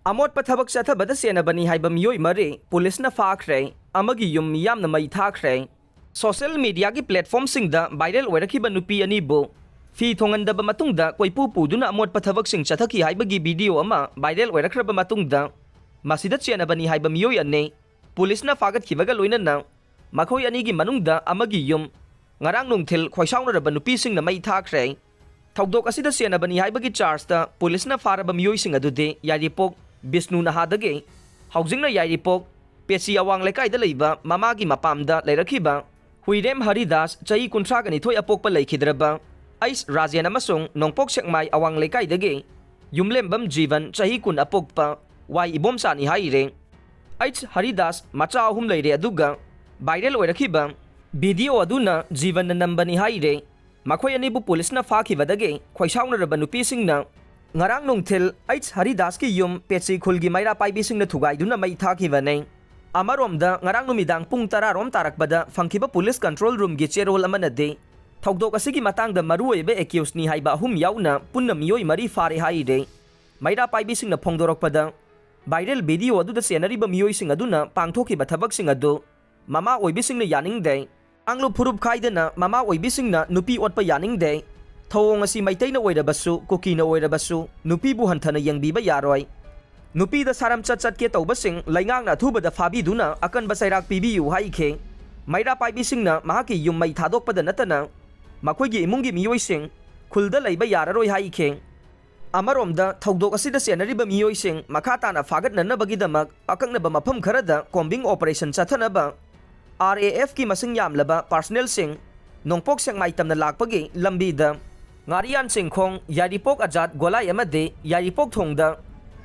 अमोट थबक चथबद सेनबनी HYBE मियोय मरे पुलिसना फाख्रे अमगी yum यामना मई थाख्रे social media की platform सिंगदा viral ओइरखिब नुपी अनिबो फी थोंगंदब मतुंगदा कोइपु पुदुना अमोट थबक सिंग चथकी हाइबगी video अमा वायरल ओइरखरब मतुंगदा मसिदा चेनबनी हाइब मियोय अने पुलिसना फागतखिबगा लोइनना मखोय अनिगी मनुंगदा अमगी yum ngarang nungthil khoisaunaraba nupi singna mai thakre thogdok asida senabani haibagi charge ta police na faraba miyoi sing adude yaripok Bisnu Nahadage haujingna yaripok pesi awang lekai da leiba mamagi mapamda leirakhiba Huirem Haridas chai kuntra gani thoi apokpa leikhidraba ais Rajan amasung nongpok sekmai awang lekai dage yumlembam jivan chai kun apokpa wai ibom sani haire ais Haridas macha ahum leire aduga viral oirakhiba video अदुना जीवन नंबनी हाइरे मखोय अनिबु पुलिसना फाखिबदगे खोइसाउनरब नुपीसिंगना ngarang nungthil H Haridas ki yum petsi khulgi maira paibisingna thugaiduna mai thakibane amaromda ngarang numidang pung 10 rom tarakbada fangkhiba police control room gi cherol amanade thogdok asigi matangda maruoibe accused ni haiba hum yauna punna miyoi mari fare haire maira paibisingna phongdorokpada viral video adu da senariba miyoi sing aduna pangthokiba thabak sing adu mama oibisingna yaningde anglo phurup khaidana mama oibisingna nupi otpa yaningde thawong asi maitaina oirabasu kokina oirabasu nupi bu hanthana yangbiba yaroi nupi da saram chat ke tawbasing laingang na thubada fabi duna akan basairak pibiu haikhe maira paibisingna mahaki yum mai thadokpada natana makhoigi imungi miyoising khulda leiba yararoi haikhe amaromda thogdok asida senariba miyoising makata na fagat nanabagi akangna mafam kharada combing operation chathanaba RAF की मसिंग यामलबा personal Singh Nongpok सेंगमाई Tamanna लाकपगी लंबीदा ngarian singkhong yaripok ajat golai amade yaripok thongda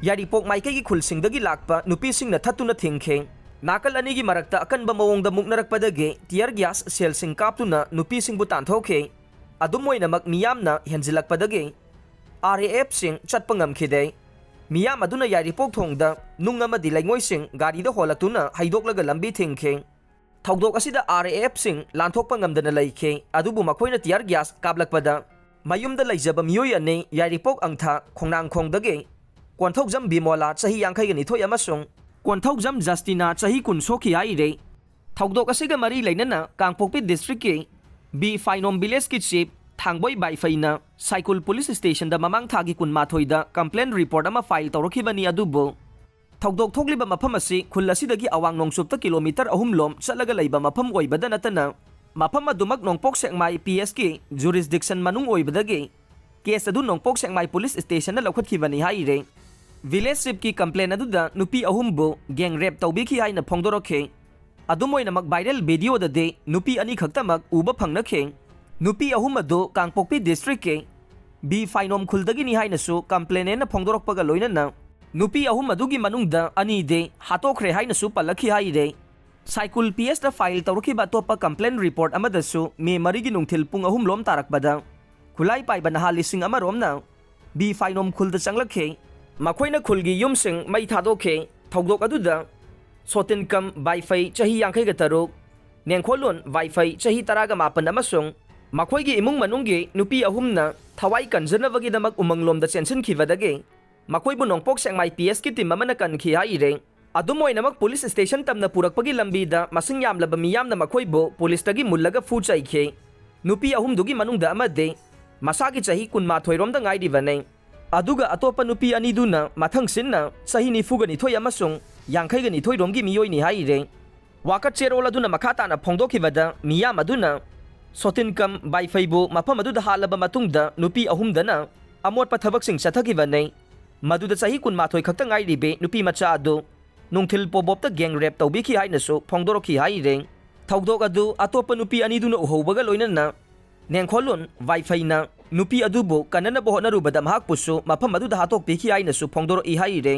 yaripok maike gi khulsingdagi lakpa nupi singna thatuna thingkhe nakal ani gi marakta akanba mawongda muknarakpadage tear gas sel sing kaptuna nupi singbu tanthokhe adumoinamak miyamna henjilakpadage RAF sing chatpangam khide miyam aduna yaripok thongda nungama di laingoi sing gari da holatuna haidoklaga lambi thingkhe thogdok asida RAF sing lanthokpa ngamdana leikhe adubu makhoina tear gas kablakpada mayumda leijaba miyoi ane yaripok angtha khongnang khongdage konthokjam bimola chahi 50 gani thoi amasung konthokjam Justina chahi 10 sokhi aire thogdok asiga mari leinana Kangpokpi district ke B Fainom village ki chief thangboi baifaina cycle police station da mamang thagi 12 da complaint report ama file tawrakhibani adubu thogdok thokliba mafam asi khul asidagi awang nongsupta kilometer 3 lom chalaga leiba mafam oibada natana mafam adumak nongpok sekmai PSK jurisdiction manung oibadagi case adu nongpok sekmai police station na lokhatkibani haire village chief ki complaint adu da nupi ahumbu gang rape tawbiki haina phongdorokhe adumoina mak viral video da de nupi ani khaktamak uba phangnakhe nupi ahum adu Kangpokpi district ke B Fainom khuldagi ni haina su complaint na phongdorokpaga loinana nupi ahum adugi manungda ani de hatokre haina su palakhi haire cycle PS da file tawrkhiba topa complaint report amadasu me marigi nungthil pung ahum lom tarakbada khulai paiba na halising amaromna B Fainom khulda changlakhe makhoina khulgi yumsing mai thadokhe thogdok aduda sotin kam wifi chahi 50 ga taruk nengkholun wifi chahi 10 ga 8 amasung makhoigi imung manunggi nupi ahumna thawai kanjanabagi damak umanglom da chensin khibadage makoibu nongpok sengmai PS ki tim amana kan khi haire adumoinamak police station tamna purakpagi lambi da masing yamlaba miyamna makoibu police tagi mullaga fu chaikhe nupi ahum dugi manungda amade masagi chahi 12 romda ngaidi bane aduga atopa nupi ani duna mathang sinna chahi 90 ni thoi amasung 50 ni thoi romgi miyoi ni haire wakat cherol aduna makhata na phongdokhibada miyam aduna sotin kam bai faibu mafam adu da halaba matungda nupi ahum dana amot pathabak sing chathakibane maduda chahi 12 khakta ngairibe nupi macha adu nungthil pobopta gang rape tawbiki hainasu phongdorokhi haire thogdok adu atopa nupi ani duna uhobaga loinana nengkholun wifi na nupi adubu kanana bohona rubada mahak pusu mafam adu da hatok piki hainasu phongdoro i haire